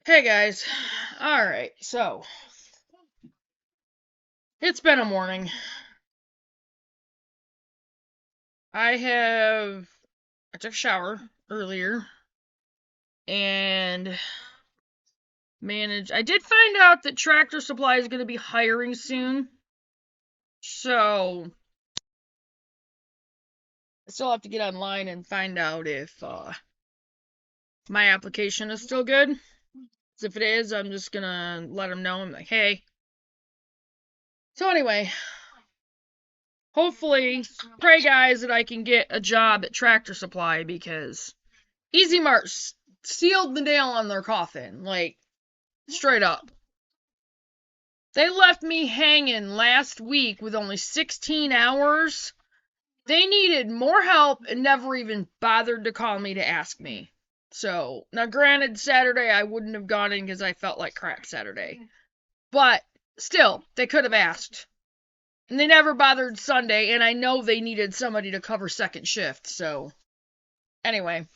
Hey guys. Alright, so it's been a morning. I took a shower earlier and I did find out that Tractor Supply is going to be hiring soon. So I still have to get online and find out if my application is still good. So if it is, I'm just going to let them know. I'm like, hey. So anyway, hopefully, pray guys that I can get a job at Tractor Supply because Easy Mart sealed the nail on their coffin, like, straight up. They left me hanging last week with only 16 hours. They needed more help and never even bothered to call me to ask me. So, now granted, Saturday I wouldn't have gone in because I felt like crap Saturday. But, still, they could have asked. And they never bothered Sunday, and I know they needed somebody to cover second shift, so. Anyway.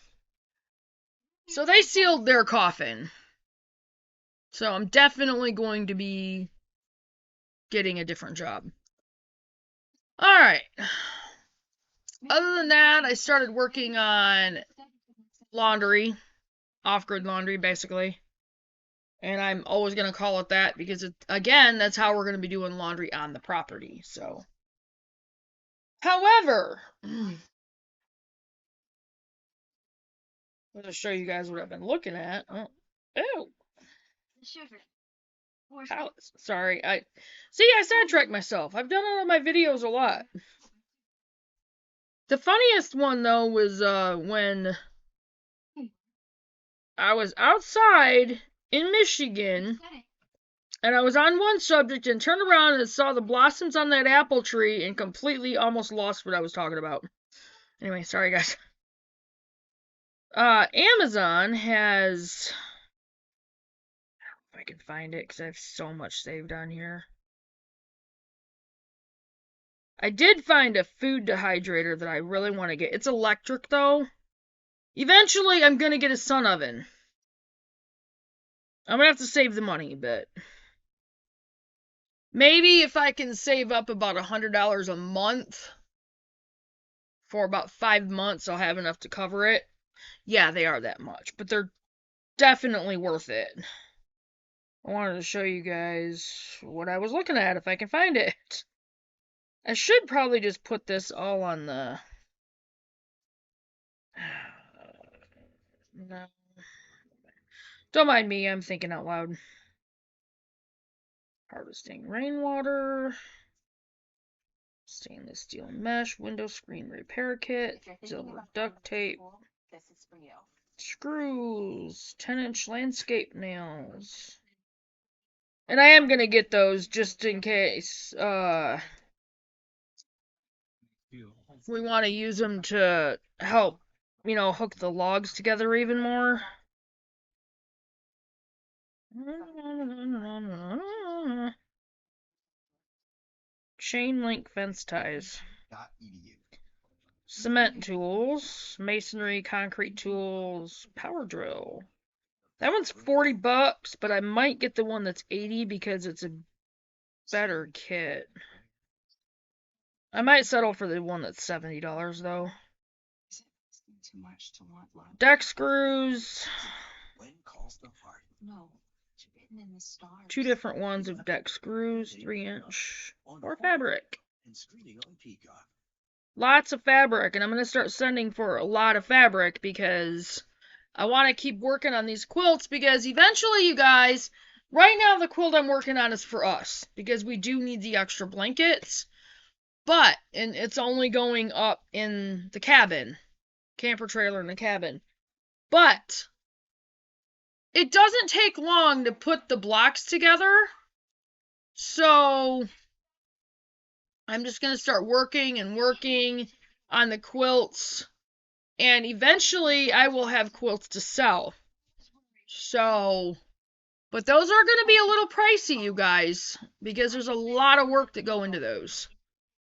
So they sealed their coffin. So I'm definitely going to be getting a different job. Alright. Other than that, I started working on laundry. Off-grid laundry, basically. And I'm always going to call it that because, again, that's how we're going to be doing laundry on the property. So, however, I'm going to show you guys what I've been looking at. Oh, ew. Sorry, I sidetracked myself. I've done it on my videos a lot. The funniest one though was when I was outside in Michigan and I was on one subject and turned around and saw the blossoms on that apple tree and completely almost lost what I was talking about. Anyway, sorry guys. Amazon has, I don't know if I can find it because I have so much saved on here. I did find a food dehydrator that I really want to get. It's electric though. Eventually I'm gonna get a sun oven. I'm gonna have to save the money, but maybe if I can save up about $100 a month for about 5 months, I'll have enough to cover it. Yeah, they are that much, but they're definitely worth it. I wanted to show you guys what I was looking at if I can find it. I should probably just put this all on the... No. Don't mind me, I'm thinking out loud. Harvesting rainwater. Stainless steel mesh, window screen repair kit, silver duct tape, screws, 10-inch landscape nails. And I am gonna get those just in case we want to use them to help, hook the logs together even more. Chain link fence ties. Cement tools, masonry, concrete tools, power drill. That one's $40, but I might get the one that's 80 because it's a better kit. I might settle for the one that's $70 though. Deck screws. Two different ones of deck screws, 3-inch, or fabric. Lots of fabric, and I'm going to start sending for a lot of fabric because I want to keep working on these quilts because eventually, you guys, right now the quilt I'm working on is for us because we do need the extra blankets, and it's only going up in the cabin, camper trailer in the cabin, but it doesn't take long to put the blocks together, so I'm just going to start working on the quilts, and eventually I will have quilts to sell. So, but those are going to be a little pricey, you guys, because there's a lot of work that go into those.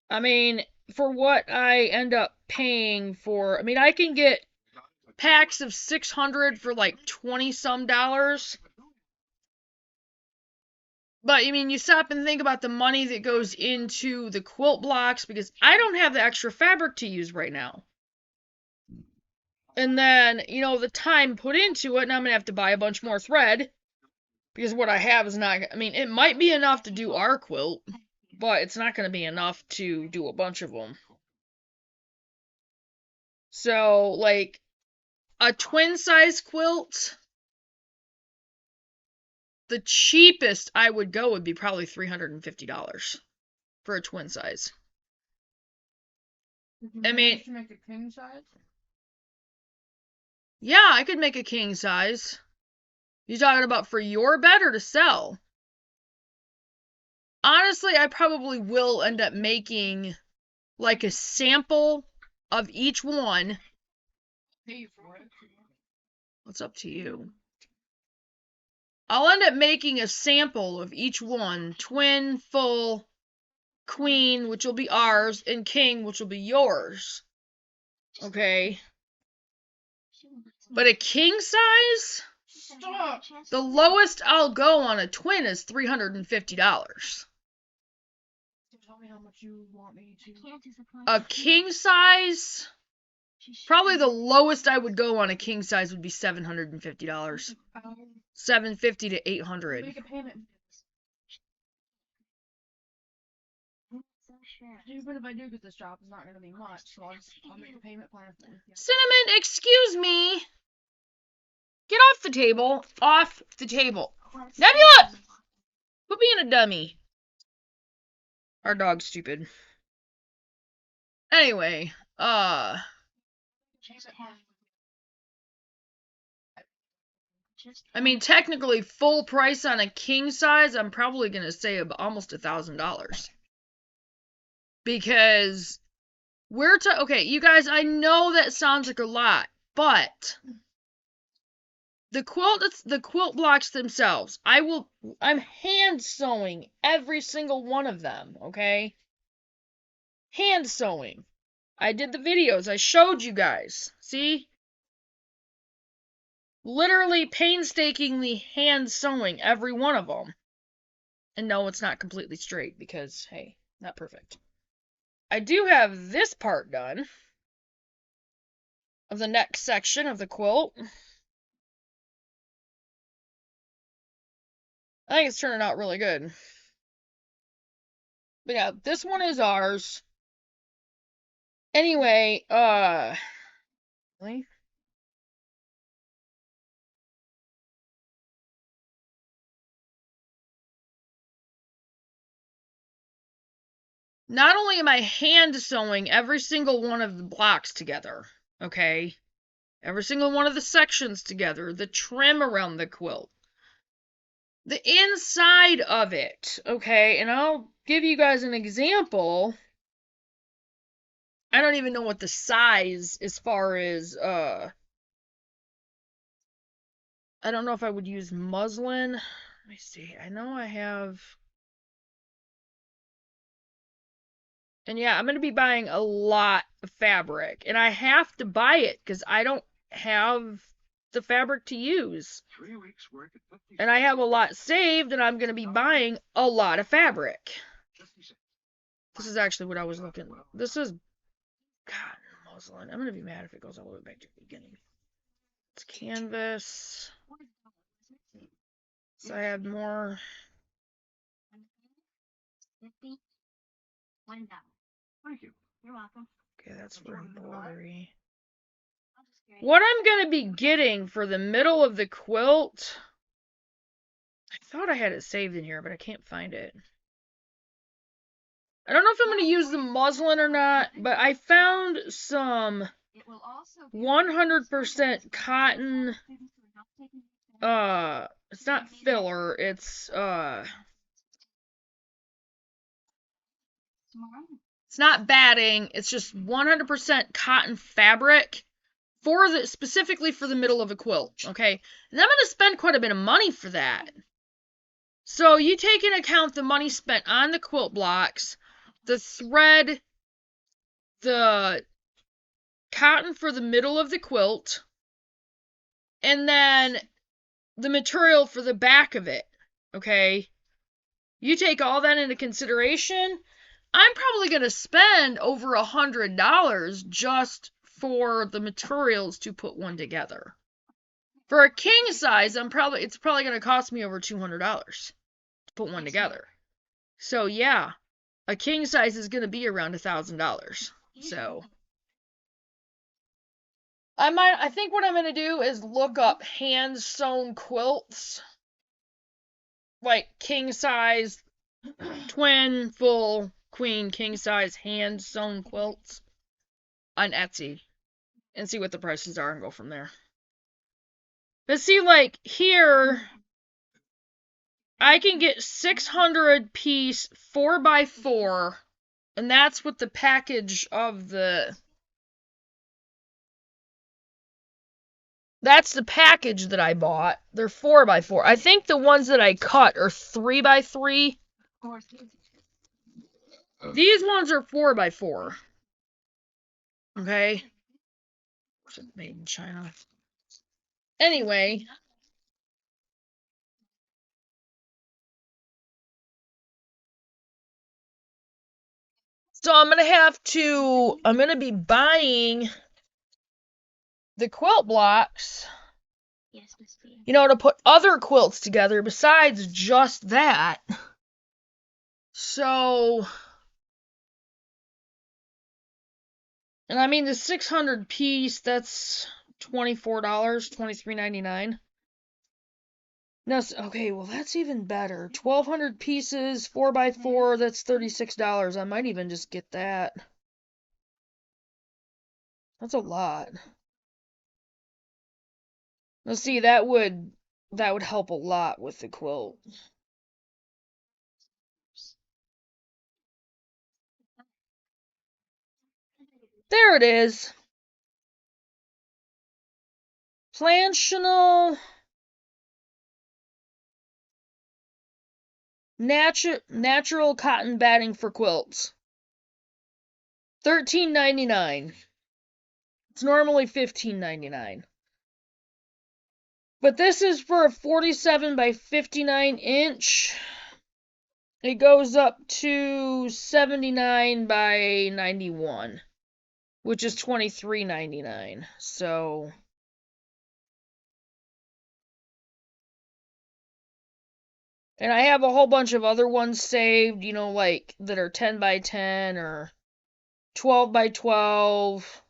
I mean, for what I end up paying for, I mean, I can get packs of 600 for like 20 some dollars. But I mean, you stop and think about the money that goes into the quilt blocks, because I don't have the extra fabric to use right now. And then, the time put into it, and I'm going to have to buy a bunch more thread, because what I have is not, I mean, it might be enough to do our quilt, but it's not going to be enough to do a bunch of them. So, like, a twin size quilt, the cheapest I would go would be probably $350 for a twin size. I mean, to make a king size? Yeah, I could make a king size. You talking about for your bed or to sell? Honestly, I probably will end up making like a sample of each one. Pay for it. What's up to you? I'll end up making a sample of each one. Twin, full, queen, which will be ours, and king, which will be yours. Okay? But a king size? Stop! The lowest I'll go on a twin is $350. Tell me how much you want me to. A king size? Probably the lowest I would go on a king size would be $750. $750 to $800. Make a payment. Even if I do get this job, it's not going to be much, so I'll make a payment plan with you. Cinnamon, excuse me. Get off the table. Off the table. Nebula! Quit being a dummy. Our dog's stupid. Anyway, I mean, technically, full price on a king size, I'm probably going to say almost $1,000. Because okay, you guys, I know that sounds like a lot, but the quilt blocks themselves, I'm hand sewing every single one of them, okay? Hand sewing. I did the videos, I showed you guys. See? Literally painstakingly hand sewing every one of them. And no, it's not completely straight because, hey, not perfect. I do have this part done of the neck section of the quilt. I think it's turning out really good. But yeah, this one is ours. Anyway, really? Not only am I hand sewing every single one of the blocks together, okay? Every single one of the sections together, the trim around the quilt, the inside of it, okay? And I'll give you guys an example. I don't even know what the size as far as, I don't know if I would use muslin. Let me see. I know I have... And yeah, I'm going to be buying a lot of fabric. And I have to buy it because I don't have the fabric to use. And I have a lot saved, and I'm going to be buying a lot of fabric. This is actually what I was looking. This is cotton muslin. I'm going to be mad if it goes all the way back to the beginning. It's canvas. So I have more. Thank you. You're welcome. Okay, that's for embroidery. What I'm going to be getting for the middle of the quilt, I thought I had it saved in here, but I can't find it. I don't know if I'm going to use the muslin or not, but I found some 100% cotton, it's not filler, it's not batting, it's just 100% cotton fabric specifically for the middle of a quilt, okay? And I'm going to spend quite a bit of money for that. So you take into account the money spent on the quilt blocks, the thread, the cotton for the middle of the quilt, and then the material for the back of it, okay? You take all that into consideration, I'm probably going to spend over $100 just for the materials to put one together. For a king size, it's probably going to cost me over $200 to put one together. So yeah, a king size is going to be around $1,000. So I think what I'm going to do is look up hand sewn quilts, like king size, twin, full, queen, king size hand sewn quilts on Etsy and see what the prices are and go from there. But see, like here, I can get 600 piece 4x4, and that's what the package of that's the package that I bought. They're 4x4. I think the ones that I cut are 3x3. These ones are 4x4. Okay. Made in China. Anyway. So I'm going to be buying the quilt blocks. Yes, Miss B. To put other quilts together besides just that. So, and I mean the 600 piece, that's $24, $23.99. No, okay, well that's even better. 1,200 pieces, 4x4, that's $36. I might even just get that. That's a lot. Now see, that would help a lot with the quilt. There it is. Plantional natural cotton batting for quilts. $13.99. It's normally $15.99. But this is for a 47 by 59 inch. It goes up to 79 by 91, which is $23.99. So and I have a whole bunch of other ones saved, like that are 10 by 10 or 12 by 12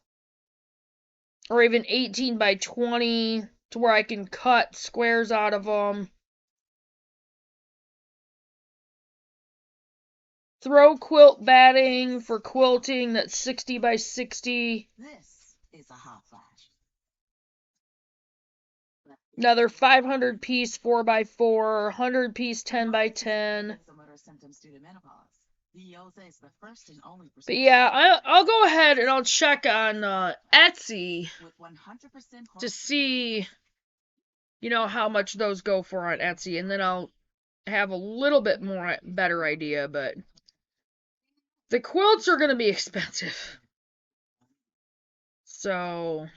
or even 18 by 20 to where I can cut squares out of them. Throw quilt batting for quilting that's 60 by 60. This is a hot flash. Another 500 piece 4x4, 100 piece 10 by 10. But yeah, I'll go ahead and I'll check on Etsy to see, how much those go for on Etsy, and then I'll have a little bit more better idea. But the quilts are going to be expensive. So,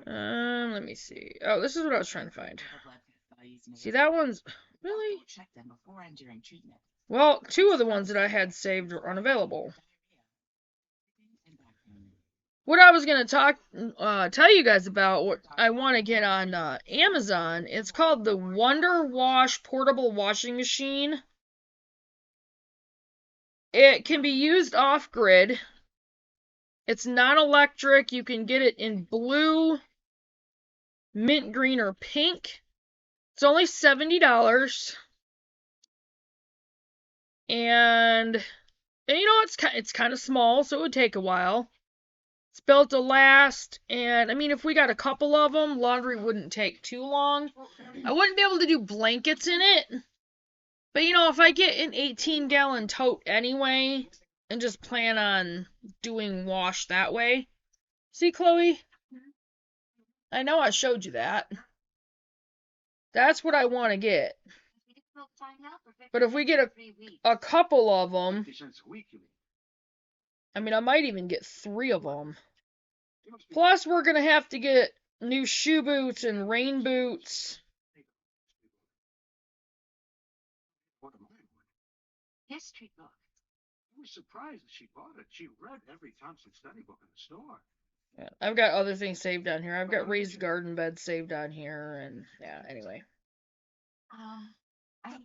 let me see. Oh, this is what I was trying to find. See, that one's really. Well, two of the ones that I had saved are unavailable. What I was gonna tell you guys about, what I want to get on Amazon. It's called the Wonder Wash portable washing machine. It can be used off grid. It's non-electric. You can get it in blue, mint green, or pink. It's only $70. And it's kind of small, so it would take a while. It's built to last, and I mean, if we got a couple of them, laundry wouldn't take too long. I wouldn't be able to do blankets in it, but if I get an 18-gallon tote anyway, and just plan on doing wash that way. See, Chloe? I know I showed you that. That's what I want to get. But if we get a couple of them, I mean, I might even get 3 of them. Plus, we're going to have to get new shoe boots and rain boots. History book. I was surprised that she bought it. She read every Thompson study book in the store. Yeah, I've got other things saved on here. I've got raised garden beds saved on here, and yeah, anyway.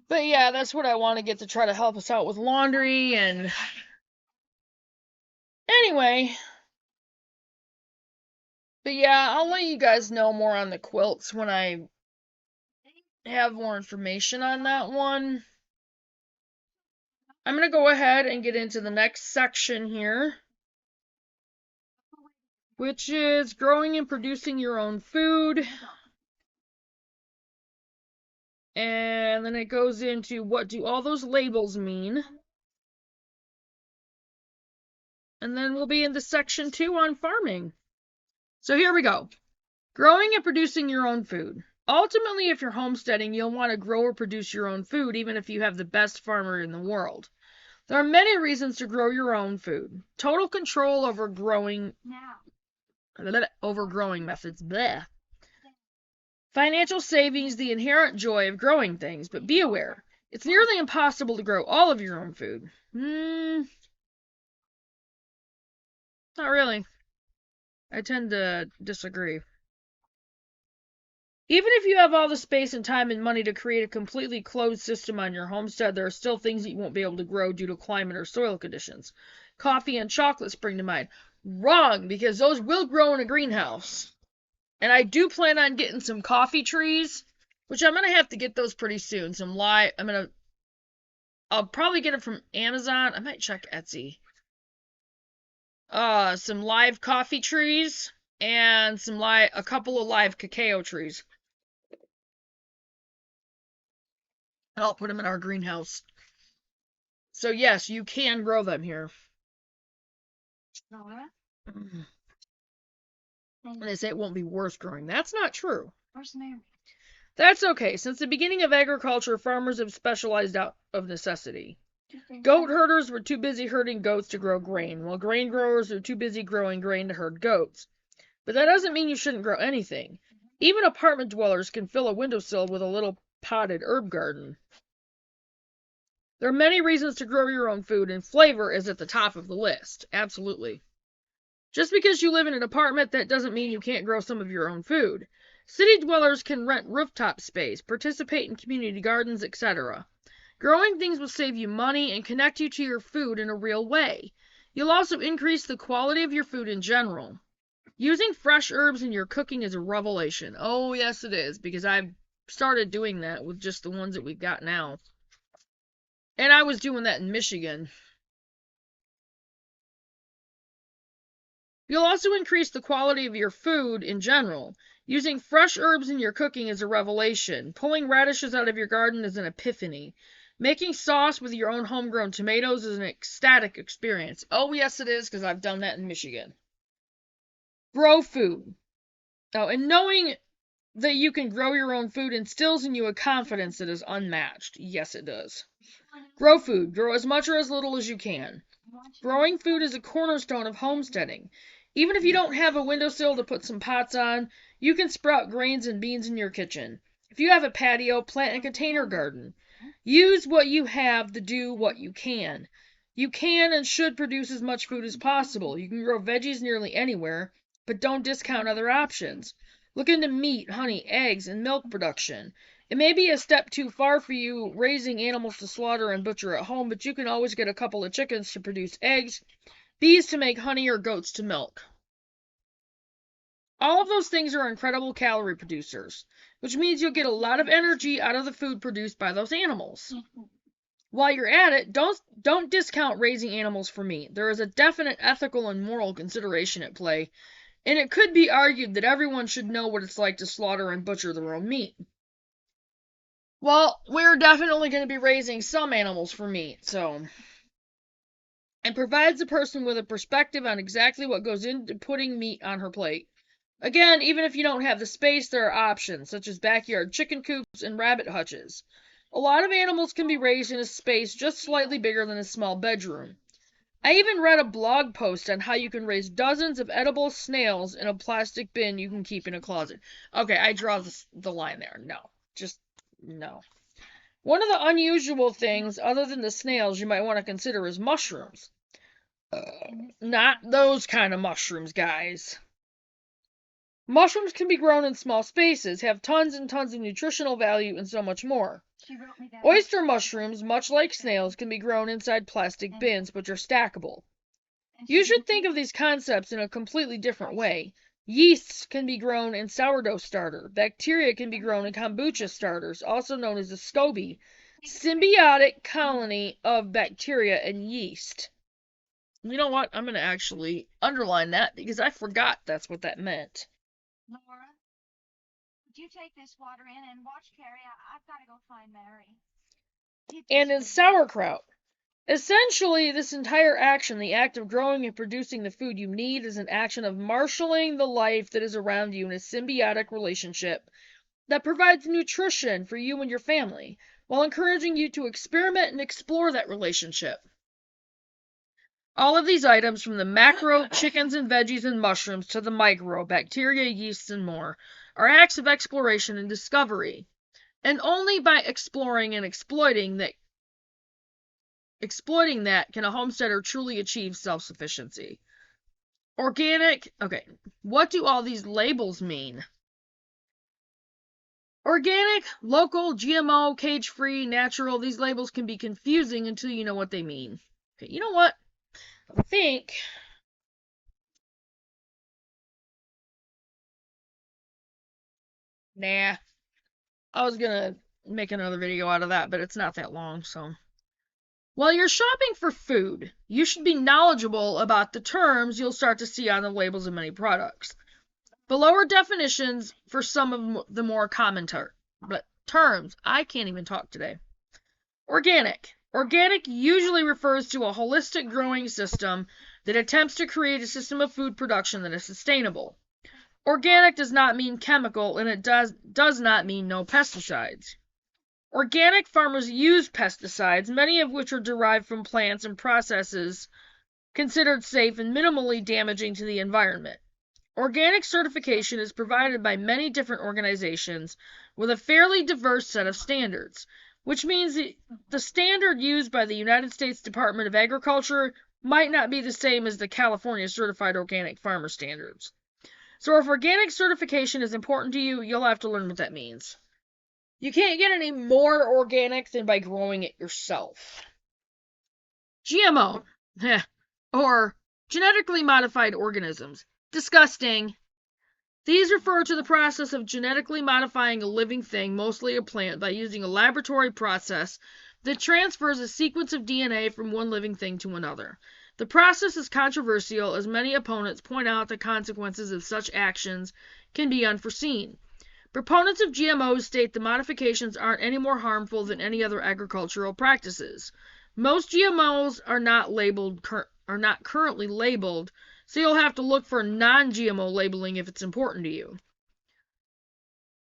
But yeah, that's what I want to get to try to help us out with laundry, and anyway. But yeah, I'll let you guys know more on the quilts when I have more information on that one. I'm going to go ahead and get into the next section here, which is growing and producing your own food. And then it goes into what do all those labels mean. And then we'll be into section 2 on farming. So here we go. Growing and producing your own food. Ultimately, if you're homesteading, you'll want to grow or produce your own food, even if you have the best farmer in the world. There are many reasons to grow your own food. Total control over growing methods. Blech. Financial savings, the inherent joy of growing things, but be aware, it's nearly impossible to grow all of your own food. Not really. I tend to disagree. Even if you have all the space and time and money to create a completely closed system on your homestead, there are still things that you won't be able to grow due to climate or soil conditions. Coffee and chocolate spring to mind. Wrong, because those will grow in a greenhouse. And I do plan on getting some coffee trees, which I'm going to have to get those pretty soon. I'll probably get it from Amazon. I might check Etsy. Some live coffee trees and a couple of live cacao trees. I'll put them in our greenhouse. So yes, you can grow them here. And they say it won't be worth growing. That's not true. Where's Mary? That's okay. Since the beginning of agriculture, farmers have specialized out of necessity. Goat herders were too busy herding goats to grow grain, while grain growers were too busy growing grain to herd goats. But that doesn't mean you shouldn't grow anything. Even apartment dwellers can fill a windowsill with a little potted herb garden. There are many reasons to grow your own food, and flavor is at the top of the list. Absolutely. Just because you live in an apartment, that doesn't mean you can't grow some of your own food. City dwellers can rent rooftop space, participate in community gardens, etc. Growing things will save you money and connect you to your food in a real way. You'll also increase the quality of your food in general. Using fresh herbs in your cooking is a revelation. Oh, yes, it is, because I've started doing that with just the ones that we've got now. And I was doing that in Michigan. You'll also increase the quality of your food in general. Using fresh herbs in your cooking is a revelation. Pulling radishes out of your garden is an epiphany. Making sauce with your own homegrown tomatoes is an ecstatic experience. Oh, yes, it is, because I've done that in Michigan. Grow food. Oh, and knowing that you can grow your own food instills in you a confidence that is unmatched. Yes, it does. Grow food. Grow as much or as little as you can. Growing food is a cornerstone of homesteading. Even if you don't have a windowsill to put some pots on, you can sprout grains and beans in your kitchen. If you have a patio, plant a container garden. Use what you have to do what you can. You can and should produce as much food as possible. You can grow veggies nearly anywhere, but don't discount other options. Look into meat, honey, eggs, and milk production. It may be a step too far for you raising animals to slaughter and butcher at home, but you can always get a couple of chickens to produce eggs, bees to make honey, or goats to milk. All of those things are incredible calorie producers, which means you'll get a lot of energy out of the food produced by those animals. While you're at it, don't discount raising animals for meat. There is a definite ethical and moral consideration at play, and it could be argued that everyone should know what it's like to slaughter and butcher their own meat. Well, we're definitely going to be raising some animals for meat, so it provides a person with a perspective on exactly what goes into putting meat on her plate. Again, even if you don't have the space, there are options, such as backyard chicken coops and rabbit hutches. A lot of animals can be raised in a space just slightly bigger than a small bedroom. I even read a blog post on how you can raise dozens of edible snails in a plastic bin you can keep in a closet. Okay, I draw the line there. No. Just no. One of the unusual things, other than the snails, you might want to consider is mushrooms. Not those kind of mushrooms, guys. Mushrooms can be grown in small spaces, have tons and tons of nutritional value, and so much more. Oyster mushrooms, much like snails, can be grown inside plastic bins, which are stackable. You should think of these concepts in a completely different way. Yeasts can be grown in sourdough starter. Bacteria can be grown in kombucha starters, also known as a SCOBY, symbiotic colony of bacteria and yeast. You know what? I'm going to actually underline that because I forgot that's what that meant. Laura, would you take this water in and watch Carrie? I've got to go find Mary. And in sauerkraut. Essentially, this entire action, the act of growing and producing the food you need, is an action of marshaling the life that is around you in a symbiotic relationship that provides nutrition for you and your family, while encouraging you to experiment and explore that relationship. All of these items, from the macro, chickens and veggies and mushrooms, to the micro, bacteria, yeasts, and more, are acts of exploration and discovery. And only by exploring and exploiting that can a homesteader truly achieve self-sufficiency. Organic, okay, what do all these labels mean? Organic, local, GMO, cage-free, natural, these labels can be confusing until you know what they mean. Okay, you know what? I think nah. I was gonna make another video out of that, but it's not that long, so. While you're shopping for food, you should be knowledgeable about the terms you'll start to see on the labels of many products. Below are definitions for some of the more common terms. I can't even talk today. Organic. Organic usually refers to a holistic growing system that attempts to create a system of food production that is sustainable. Organic does not mean chemical, and it does not mean no pesticides. Organic farmers use pesticides, many of which are derived from plants and processes considered safe and minimally damaging to the environment. Organic certification is provided by many different organizations with a fairly diverse set of standards, which means the standard used by the United States Department of Agriculture might not be the same as the California Certified Organic Farmer Standards. So if organic certification is important to you, you'll have to learn what that means. You can't get any more organic than by growing it yourself. GMO, or genetically modified organisms. Disgusting. These refer to the process of genetically modifying a living thing, mostly a plant, by using a laboratory process that transfers a sequence of DNA from one living thing to another. The process is controversial, as many opponents point out the consequences of such actions can be unforeseen. Proponents of GMOs state the modifications aren't any more harmful than any other agricultural practices. Most GMOs are not currently labeled, so you'll have to look for non-GMO labeling if it's important to you.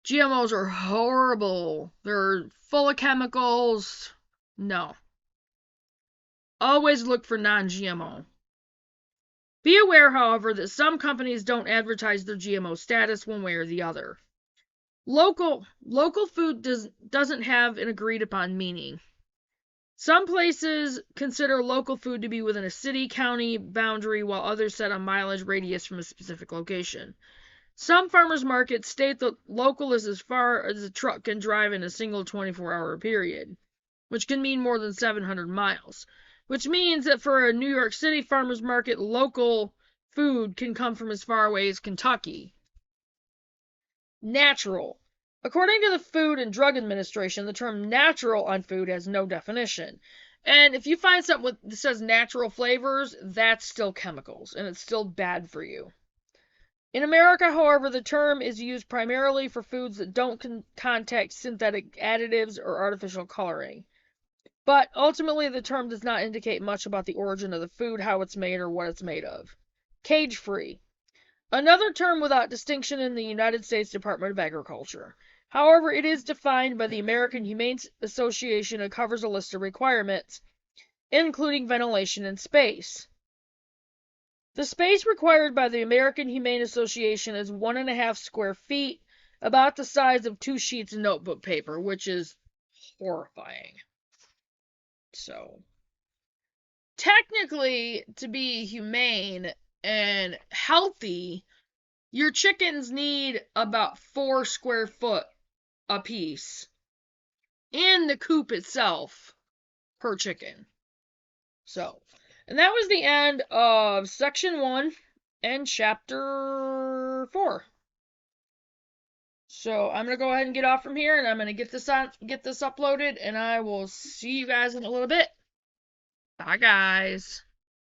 GMOs are horrible. They're full of chemicals. No. Always look for non-GMO. Be aware, however, that some companies don't advertise their GMO status one way or the other. Local food doesn't have an agreed upon meaning. Some places consider local food to be within a city, county boundary, while others set a mileage radius from a specific location. Some farmers markets state that local is as far as a truck can drive in a single 24-hour period, which can mean more than 700 miles, which means that for a New York City farmers market, local food can come from as far away as Kentucky. Natural. According to the Food and Drug Administration, the term natural on food has no definition. And if you find something that says natural flavors, that's still chemicals, and it's still bad for you. In America, however, the term is used primarily for foods that don't contain synthetic additives or artificial coloring. But ultimately, the term does not indicate much about the origin of the food, how it's made, or what it's made of. Cage-free. Another term without distinction in the United States Department of Agriculture. However, it is defined by the American Humane Association and covers a list of requirements, including ventilation and space. The space required by the American Humane Association is 1.5 square feet, about the size of 2 sheets of notebook paper, which is horrifying. So, technically, to be humane and healthy, your chickens need about 4 square foot a piece in the coop itself per chicken. So, and that was the end of section 1 and chapter 4. So I'm gonna go ahead and get off from here, and I'm gonna get this uploaded, and I will see you guys in a little bit. Bye, guys.